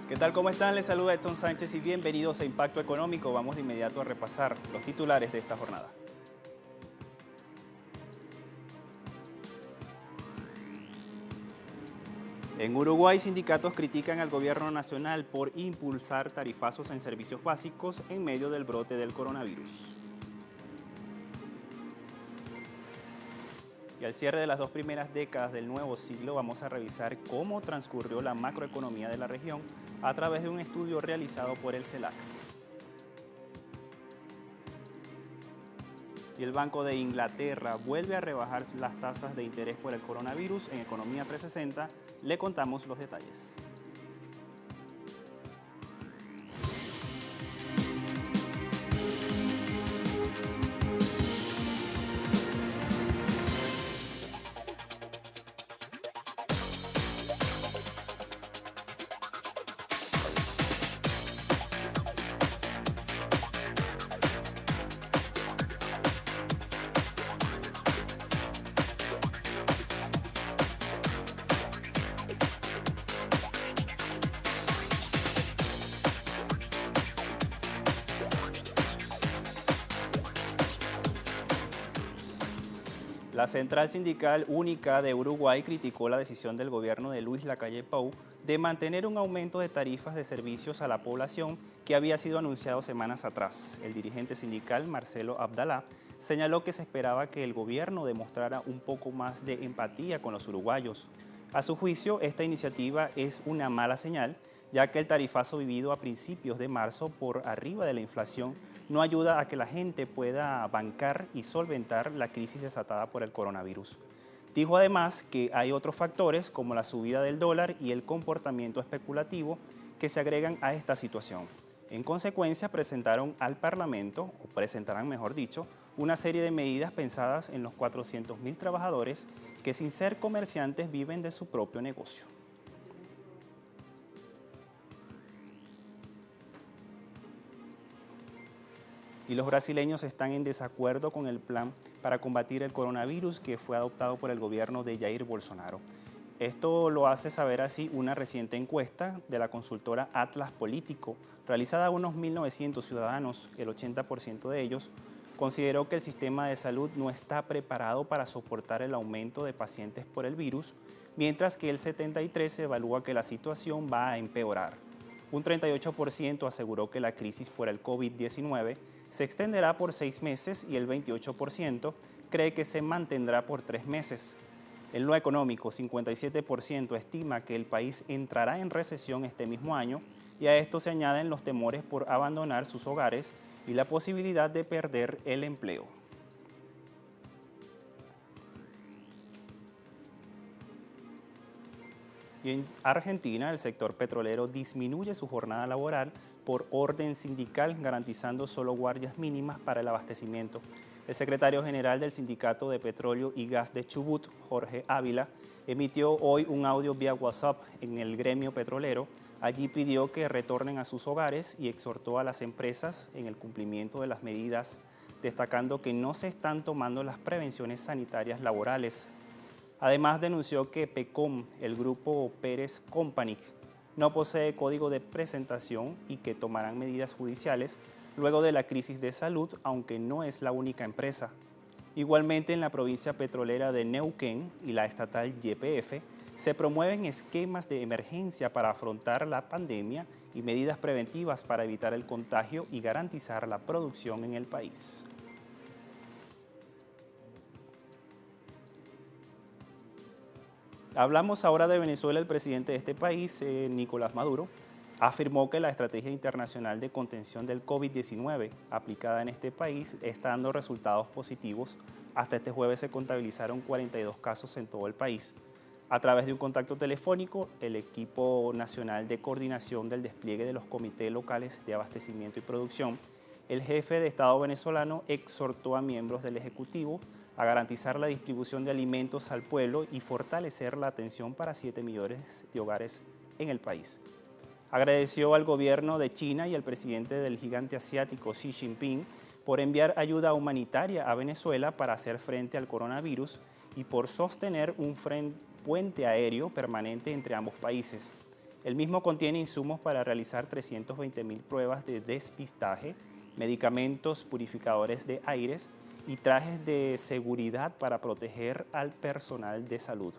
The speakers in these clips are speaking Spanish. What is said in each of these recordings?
¿Qué tal? ¿Cómo están? Les saluda Edson Sánchez y bienvenidos a Impacto Económico. Vamos de inmediato a repasar los titulares de esta jornada. En Uruguay, sindicatos critican al gobierno nacional por impulsar tarifazos en servicios básicos en medio del brote del coronavirus. Y al cierre de las dos primeras décadas del nuevo siglo vamos a revisar cómo transcurrió la macroeconomía de la región a través de un estudio realizado por el CELAC. Y el Banco de Inglaterra vuelve a rebajar las tasas de interés por el coronavirus. En Economía 360 le contamos los detalles. La Central Sindical Única de Uruguay criticó la decisión del gobierno de Luis Lacalle Pou de mantener un aumento de tarifas de servicios a la población que había sido anunciado semanas atrás. El dirigente sindical Marcelo Abdalá señaló que se esperaba que el gobierno demostrara un poco más de empatía con los uruguayos. A su juicio, esta iniciativa es una mala señal, ya que el tarifazo vivido a principios de marzo por arriba de la inflación no ayuda a que la gente pueda bancar y solventar la crisis desatada por el coronavirus. Dijo además que hay otros factores como la subida del dólar y el comportamiento especulativo que se agregan a esta situación. En consecuencia, presentarán, mejor dicho, una serie de medidas pensadas en los 400.000 trabajadores que sin ser comerciantes viven de su propio negocio. Y los brasileños están en desacuerdo con el plan para combatir el coronavirus que fue adoptado por el gobierno de Jair Bolsonaro. Esto lo hace saber así una reciente encuesta de la consultora Atlas Político, realizada a unos 1.900 ciudadanos. El 80% de ellos consideró que el sistema de salud no está preparado para soportar el aumento de pacientes por el virus, mientras que el 73% evalúa que la situación va a empeorar. Un 38% aseguró que la crisis por el COVID-19 se extenderá por 6 meses y el 28% cree que se mantendrá por 3 meses. En lo económico, 57% estima que el país entrará en recesión este mismo año y a esto se añaden los temores por abandonar sus hogares y la posibilidad de perder el empleo. Y en Argentina, el sector petrolero disminuye su jornada laboral por orden sindical, garantizando solo guardias mínimas para el abastecimiento. El secretario general del Sindicato de Petróleo y Gas de Chubut, Jorge Ávila, emitió hoy un audio vía WhatsApp en el gremio petrolero. Allí pidió que retornen a sus hogares y exhortó a las empresas en el cumplimiento de las medidas, destacando que no se están tomando las prevenciones sanitarias laborales. Además, denunció que PECOM, el grupo Pérez Company, no posee código de presentación y que tomarán medidas judiciales luego de la crisis de salud, aunque no es la única empresa. Igualmente, en la provincia petrolera de Neuquén y la estatal YPF, se promueven esquemas de emergencia para afrontar la pandemia y medidas preventivas para evitar el contagio y garantizar la producción en el país. Hablamos ahora de Venezuela. El presidente de este país, Nicolás Maduro, afirmó que la estrategia internacional de contención del COVID-19 aplicada en este país está dando resultados positivos. Hasta este jueves se contabilizaron 42 casos en todo el país. A través de un contacto telefónico, el equipo nacional de coordinación del despliegue de los comités locales de abastecimiento y producción, el jefe de Estado venezolano exhortó a miembros del Ejecutivo a garantizar la distribución de alimentos al pueblo y fortalecer la atención para 7 millones de hogares en el país. Agradeció al gobierno de China y al presidente del gigante asiático Xi Jinping por enviar ayuda humanitaria a Venezuela para hacer frente al coronavirus y por sostener un puente aéreo permanente entre ambos países. El mismo contiene insumos para realizar 320.000 pruebas de despistaje, medicamentos purificadores de aires y trajes de seguridad para proteger al personal de salud.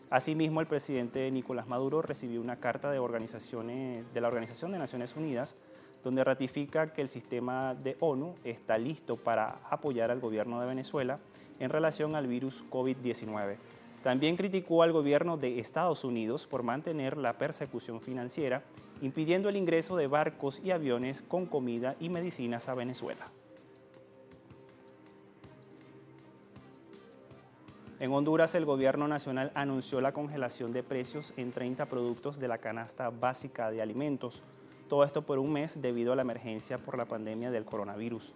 Asimismo, el presidente Nicolás Maduro recibió una carta de la Organización de Naciones Unidas donde ratifica que el sistema de ONU está listo para apoyar al gobierno de Venezuela en relación al virus COVID-19. También criticó al gobierno de Estados Unidos por mantener la persecución financiera, impidiendo el ingreso de barcos y aviones con comida y medicinas a Venezuela. En Honduras, el gobierno nacional anunció la congelación de precios en 30 productos de la canasta básica de alimentos. Todo esto por un mes debido a la emergencia por la pandemia del coronavirus.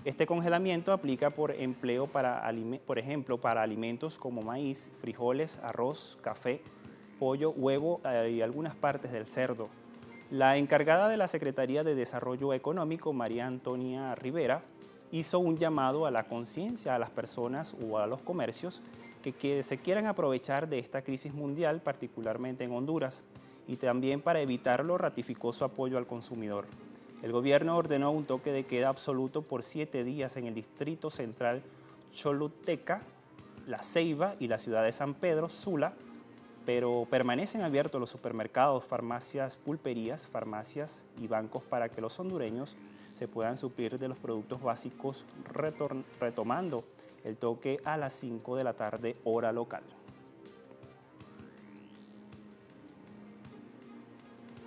Este congelamiento aplica por ejemplo, para alimentos como maíz, frijoles, arroz, café, pollo, huevo y algunas partes del cerdo. La encargada de la Secretaría de Desarrollo Económico, María Antonia Rivera, hizo un llamado a la conciencia a las personas o a los comercios que se quieran aprovechar de esta crisis mundial, particularmente en Honduras, y también para evitarlo ratificó su apoyo al consumidor. El gobierno ordenó un toque de queda absoluto por 7 días en el Distrito Central Choluteca, La Ceiba y la ciudad de San Pedro Sula, pero permanecen abiertos los supermercados, farmacias, pulperías, farmacias y bancos para que los hondureños se puedan suplir de los productos básicos, retomando el toque a las 5 de la tarde, hora local.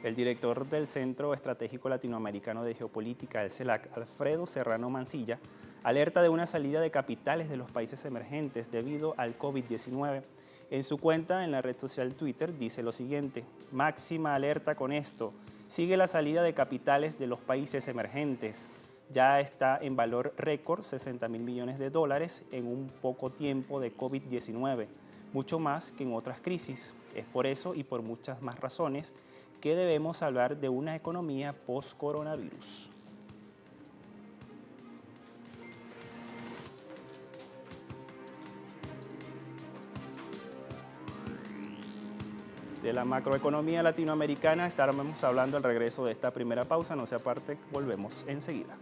El director del Centro Estratégico Latinoamericano de Geopolítica, el CELAC, Alfredo Serrano Mancilla, alerta de una salida de capitales de los países emergentes debido al COVID-19. En su cuenta en la red social Twitter dice lo siguiente: máxima alerta con esto, sigue la salida de capitales de los países emergentes. Ya está en valor récord $60.000 millones en un poco tiempo de COVID-19, mucho más que en otras crisis. Es por eso y por muchas más razones que debemos hablar de una economía post-coronavirus. De la macroeconomía latinoamericana estaremos hablando al regreso de esta primera pausa. No se aparte, volvemos enseguida.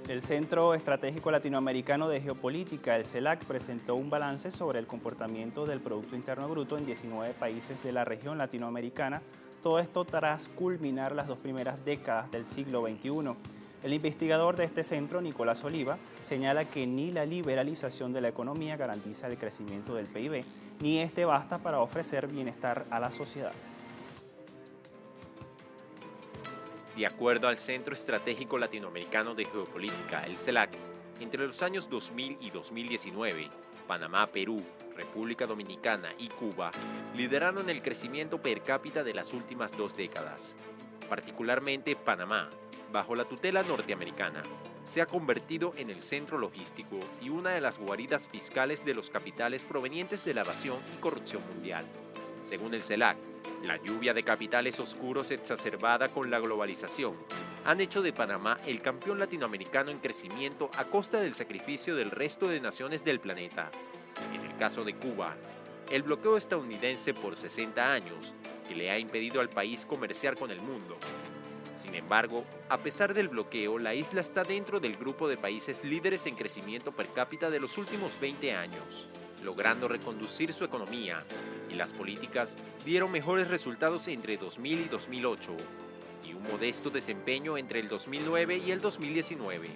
El Centro Estratégico Latinoamericano de Geopolítica, el CELAC, presentó un balance sobre el comportamiento del Producto Interno Bruto en 19 países de la región latinoamericana, todo esto tras culminar las 2 primeras décadas del siglo XXI. El investigador de este centro, Nicolás Oliva, señala que ni la liberalización de la economía garantiza el crecimiento del PIB, ni este basta para ofrecer bienestar a la sociedad. De acuerdo al Centro Estratégico Latinoamericano de Geopolítica, el CELAC, entre los años 2000 y 2019, Panamá, Perú, República Dominicana y Cuba lideraron el crecimiento per cápita de las últimas 2 décadas. Particularmente Panamá, bajo la tutela norteamericana, se ha convertido en el centro logístico y una de las guaridas fiscales de los capitales provenientes de la evasión y corrupción mundial. Según el CELAC, la lluvia de capitales oscuros exacerbada con la globalización han hecho de Panamá el campeón latinoamericano en crecimiento a costa del sacrificio del resto de naciones del planeta. En el caso de Cuba, el bloqueo estadounidense por 60 años, que le ha impedido al país comerciar con el mundo. Sin embargo, a pesar del bloqueo, la isla está dentro del grupo de países líderes en crecimiento per cápita de los últimos 20 años, logrando reconducir su economía, y las políticas dieron mejores resultados entre 2000 y 2008, y un modesto desempeño entre el 2009 y el 2019.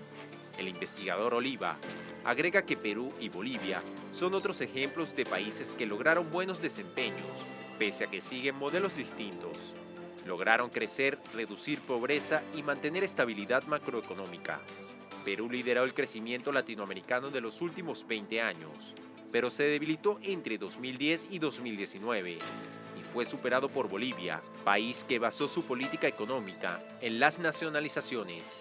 El investigador Oliva agrega que Perú y Bolivia son otros ejemplos de países que lograron buenos desempeños, pese a que siguen modelos distintos. Lograron crecer, reducir pobreza y mantener estabilidad macroeconómica. Perú lideró el crecimiento latinoamericano de los últimos 20 años, pero se debilitó entre 2010 y 2019 y fue superado por Bolivia, país que basó su política económica en las nacionalizaciones.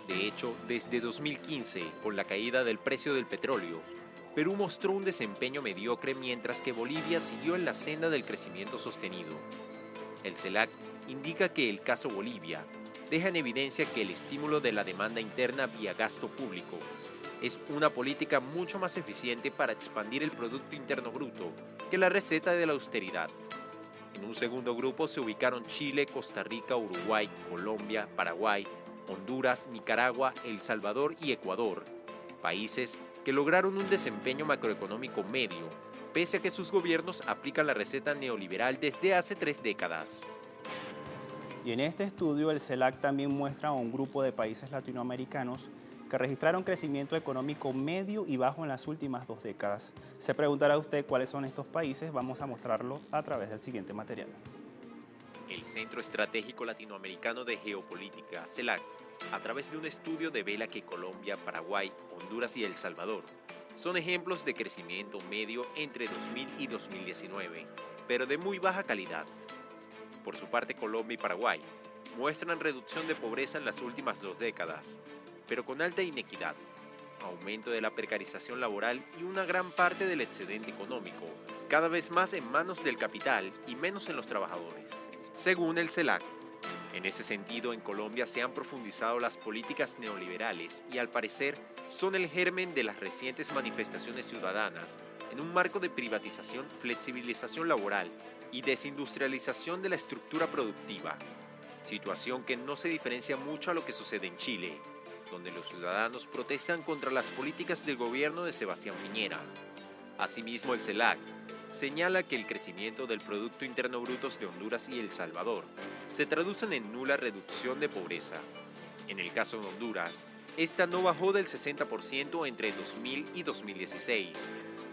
De hecho, desde 2015, con la caída del precio del petróleo, Perú mostró un desempeño mediocre mientras que Bolivia siguió en la senda del crecimiento sostenido. El CELAC indica que el caso Bolivia deja en evidencia que el estímulo de la demanda interna vía gasto público es una política mucho más eficiente para expandir el Producto Interno Bruto que la receta de la austeridad. En un segundo grupo se ubicaron Chile, Costa Rica, Uruguay, Colombia, Paraguay, Honduras, Nicaragua, El Salvador y Ecuador, países que lograron un desempeño macroeconómico medio, pese a que sus gobiernos aplican la receta neoliberal desde hace 3 décadas. Y en este estudio el CELAC también muestra a un grupo de países latinoamericanos que registraron crecimiento económico medio y bajo en las últimas 2 décadas. Se preguntará usted cuáles son estos países, vamos a mostrarlo a través del siguiente material. El Centro Estratégico Latinoamericano de Geopolítica, CELAC, a través de un estudio devela que Colombia, Paraguay, Honduras y El Salvador son ejemplos de crecimiento medio entre 2000 y 2019, pero de muy baja calidad. Por su parte, Colombia y Paraguay muestran reducción de pobreza en las últimas 2 décadas, pero con alta inequidad, aumento de la precarización laboral y una gran parte del excedente económico, cada vez más en manos del capital y menos en los trabajadores, según el CELAC. En ese sentido, en Colombia se han profundizado las políticas neoliberales y al parecer son el germen de las recientes manifestaciones ciudadanas en un marco de privatización, flexibilización laboral y desindustrialización de la estructura productiva, situación que no se diferencia mucho a lo que sucede en Chile, donde los ciudadanos protestan contra las políticas del gobierno de Sebastián Piñera. Asimismo, el CELAC señala que el crecimiento del Producto Interno Bruto de Honduras y El Salvador se traducen en nula reducción de pobreza. En el caso de Honduras, esta no bajó del 60% entre 2000 y 2016,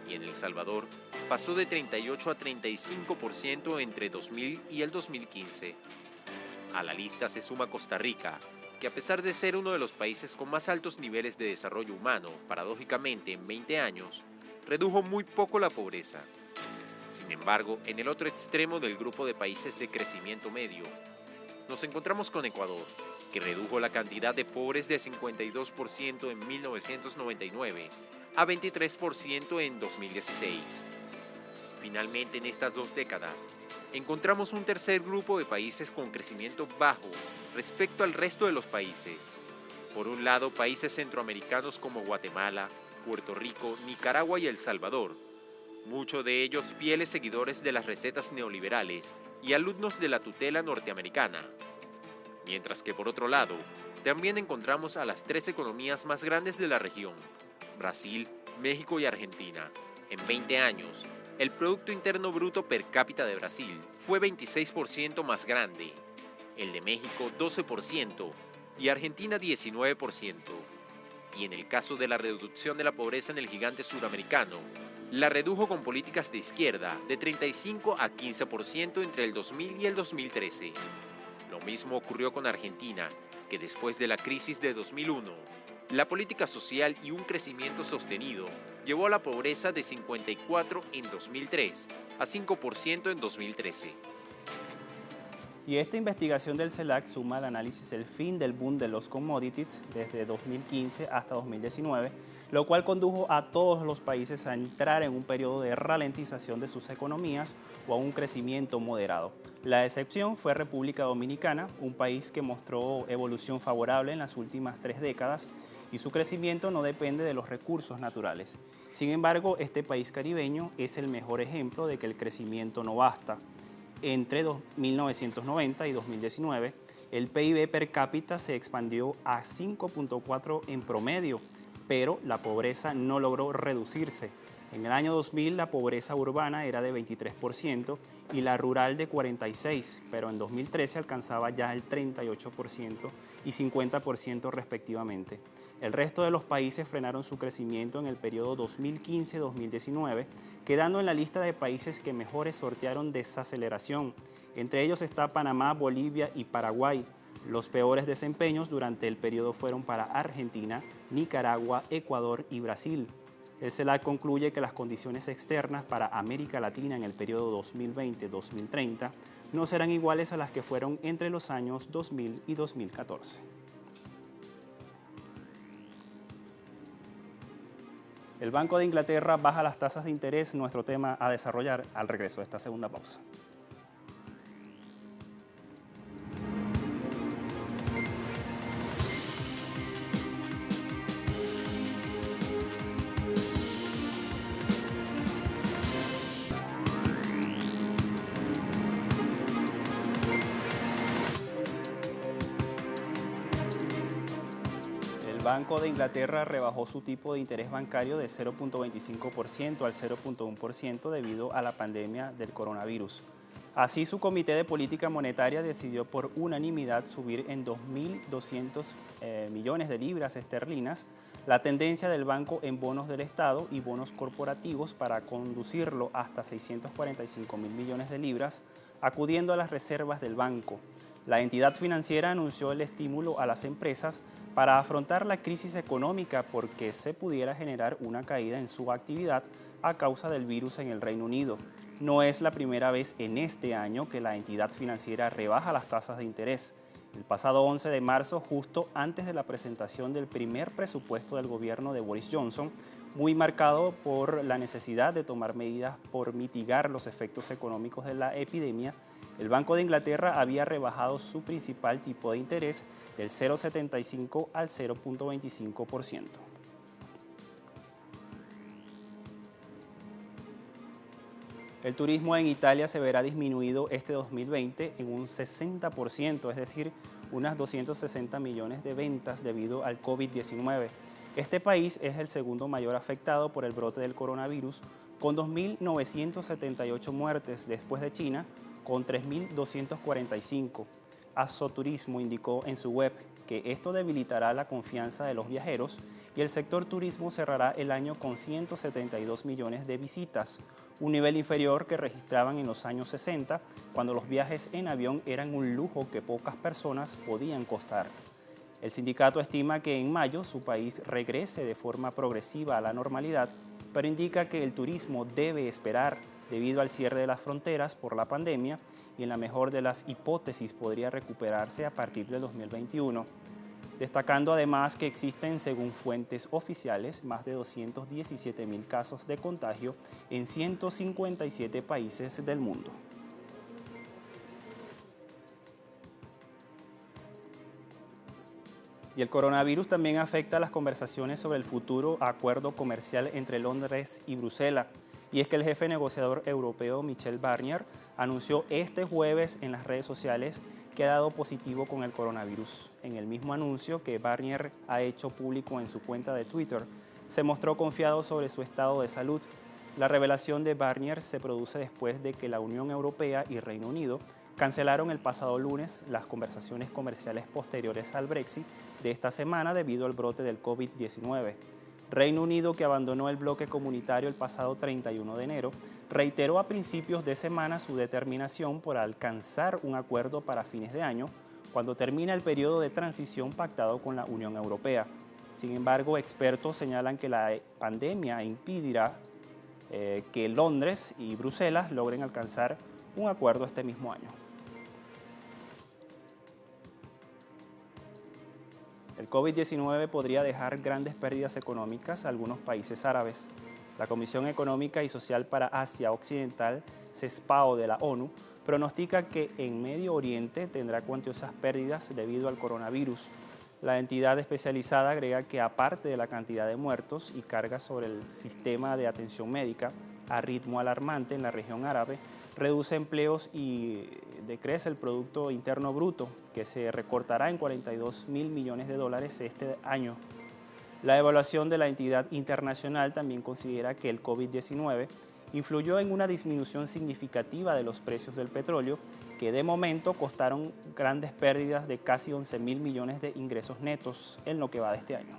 y en El Salvador pasó de 38 a 35% entre 2000 y el 2015. A la lista se suma Costa Rica, que a pesar de ser uno de los países con más altos niveles de desarrollo humano, paradójicamente en 20 años, redujo muy poco la pobreza. Sin embargo, en el otro extremo del grupo de países de crecimiento medio, nos encontramos con Ecuador, que redujo la cantidad de pobres de 52% en 1999 a 23% en 2016. Finalmente, en estas 2 décadas, encontramos un tercer grupo de países con crecimiento bajo respecto al resto de los países. Por un lado, países centroamericanos como Guatemala, Puerto Rico, Nicaragua y El Salvador, muchos de ellos fieles seguidores de las recetas neoliberales y alumnos de la tutela norteamericana. Mientras que por otro lado, también encontramos a las 3 economías más grandes de la región, Brasil, México y Argentina. En 20 años, el Producto Interno Bruto per cápita de Brasil fue 26% más grande, el de México 12% y Argentina 19%. Y en el caso de la reducción de la pobreza en el gigante suramericano, la redujo con políticas de izquierda de 35 a 15% entre el 2000 y el 2013. Lo mismo ocurrió con Argentina, que después de la crisis de 2001, la política social y un crecimiento sostenido llevó a la pobreza de 54 en 2003 a 5% en 2013. Y esta investigación del CELAC suma al análisis el fin del boom de los commodities desde 2015 hasta 2019, lo cual condujo a todos los países a entrar en un periodo de ralentización de sus economías o a un crecimiento moderado. La excepción fue República Dominicana, un país que mostró evolución favorable en las últimas 3 décadas y su crecimiento no depende de los recursos naturales. Sin embargo, este país caribeño es el mejor ejemplo de que el crecimiento no basta. Entre 1990 y 2019, el PIB per cápita se expandió a 5.4 en promedio, pero la pobreza no logró reducirse. En el año 2000 la pobreza urbana era de 23% y la rural de 46%, pero en 2013 alcanzaba ya el 38% y 50% respectivamente. El resto de los países frenaron su crecimiento en el periodo 2015-2019, quedando en la lista de países que mejores sortearon desaceleración. Entre ellos está Panamá, Bolivia y Paraguay. Los peores desempeños durante el periodo fueron para Argentina, Nicaragua, Ecuador y Brasil. El CELAC concluye que las condiciones externas para América Latina en el periodo 2020-2030 no serán iguales a las que fueron entre los años 2000 y 2014. El Banco de Inglaterra baja las tasas de interés, nuestro tema a desarrollar al regreso de esta segunda pausa. El Banco de Inglaterra rebajó su tipo de interés bancario de 0.25% al 0.1% debido a la pandemia del coronavirus. Así, su Comité de Política Monetaria decidió por unanimidad subir en 2.200 millones de libras esterlinas la tendencia del banco en bonos del Estado y bonos corporativos para conducirlo hasta 645.000 millones de libras, acudiendo a las reservas del banco. La entidad financiera anunció el estímulo a las empresas para afrontar la crisis económica porque se pudiera generar una caída en su actividad a causa del virus en el Reino Unido. No es la primera vez en este año que la entidad financiera rebaja las tasas de interés. El pasado 11 de marzo, justo antes de la presentación del primer presupuesto del gobierno de Boris Johnson, muy marcado por la necesidad de tomar medidas por mitigar los efectos económicos de la epidemia, el Banco de Inglaterra había rebajado su principal tipo de interés del 0,75 al 0.25%. El turismo en Italia se verá disminuido este 2020 en un 60%, es decir, unas 260 millones de ventas debido al COVID-19. Este país es el segundo mayor afectado por el brote del coronavirus, con 2.978 muertes después de China, con 3.245. Assoturismo indicó en su web que esto debilitará la confianza de los viajeros y el sector turismo cerrará el año con 172 millones de visitas, un nivel inferior que registraban en los años 60, cuando los viajes en avión eran un lujo que pocas personas podían costar. El sindicato estima que en mayo su país regrese de forma progresiva a la normalidad, pero indica que el turismo debe esperar debido al cierre de las fronteras por la pandemia y en la mejor de las hipótesis podría recuperarse a partir de 2021. Destacando además que existen, según fuentes oficiales, más de 217.000 casos de contagio en 157 países del mundo. Y el coronavirus también afecta las conversaciones sobre el futuro acuerdo comercial entre Londres y Bruselas. Y es que el jefe negociador europeo Michel Barnier anunció este jueves en las redes sociales que ha dado positivo con el coronavirus. En el mismo anuncio que Barnier ha hecho público en su cuenta de Twitter, se mostró confiado sobre su estado de salud. La revelación de Barnier se produce después de que la Unión Europea y Reino Unido cancelaron el pasado lunes las conversaciones comerciales posteriores al Brexit de esta semana debido al brote del COVID-19. Reino Unido, que abandonó el bloque comunitario el pasado 31 de enero, reiteró a principios de semana su determinación por alcanzar un acuerdo para fines de año, cuando termina el periodo de transición pactado con la Unión Europea. Sin embargo, expertos señalan que la pandemia impedirá que Londres y Bruselas logren alcanzar un acuerdo este mismo año. El COVID-19 podría dejar grandes pérdidas económicas a algunos países árabes. La Comisión Económica y Social para Asia Occidental, CESPAO de la ONU, pronostica que en Medio Oriente tendrá cuantiosas pérdidas debido al coronavirus. La entidad especializada agrega que aparte de la cantidad de muertos y cargas sobre el sistema de atención médica a ritmo alarmante en la región árabe, reduce empleos y decrece el Producto Interno Bruto, que se recortará en 42.000 millones de dólares este año. La evaluación de la entidad internacional también considera que el COVID-19 influyó en una disminución significativa de los precios del petróleo, que de momento costaron grandes pérdidas de casi 11.000 millones de ingresos netos en lo que va de este año.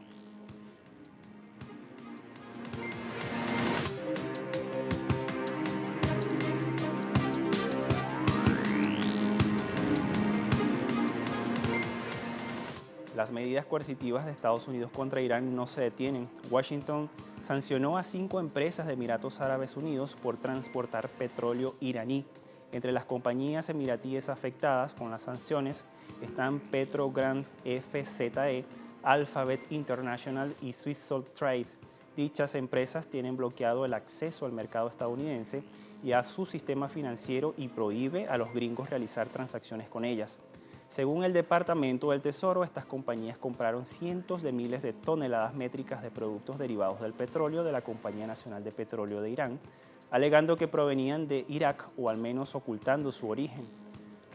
Las medidas coercitivas de Estados Unidos contra Irán no se detienen. Washington sancionó a 5 empresas de Emiratos Árabes Unidos por transportar petróleo iraní. Entre las compañías emiratíes afectadas con las sanciones están Petrogrand FZE, Alphabet International y Swiss Salt Trade. Dichas empresas tienen bloqueado el acceso al mercado estadounidense y a su sistema financiero y prohíbe a los gringos realizar transacciones con ellas. Según el Departamento del Tesoro, estas compañías compraron cientos de miles de toneladas métricas de productos derivados del petróleo de la Compañía Nacional de Petróleo de Irán, alegando que provenían de Irak o al menos ocultando su origen.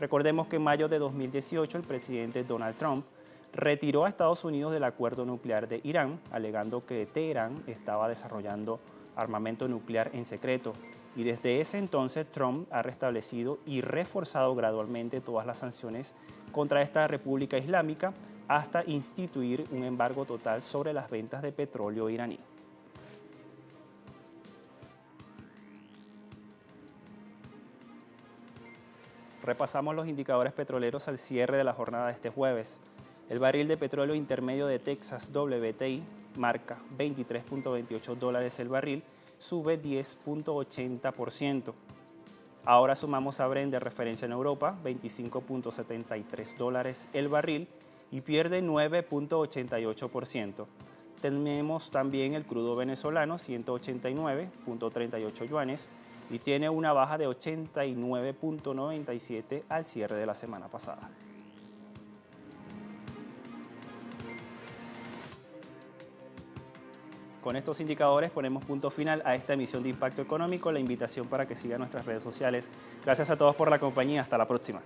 Recordemos que en mayo de 2018 el presidente Donald Trump retiró a Estados Unidos del acuerdo nuclear de Irán, alegando que Teherán estaba desarrollando armamento nuclear en secreto. Y desde ese entonces Trump ha restablecido y reforzado gradualmente todas las sanciones contra esta República Islámica hasta instituir un embargo total sobre las ventas de petróleo iraní. Repasamos los indicadores petroleros al cierre de la jornada de este jueves. El barril de petróleo intermedio de Texas WTI marca $23.28 el barril, sube 10.80%. Ahora sumamos a Brent de referencia en Europa, $25.73 el barril y pierde 9.88%. Tenemos también el crudo venezolano, 189.38 yuanes, y tiene una baja de 89.97 al cierre de la semana pasada. Con estos indicadores ponemos punto final a esta emisión de Impacto Económico. La invitación para que sigan nuestras redes sociales. Gracias a todos por la compañía. Hasta la próxima.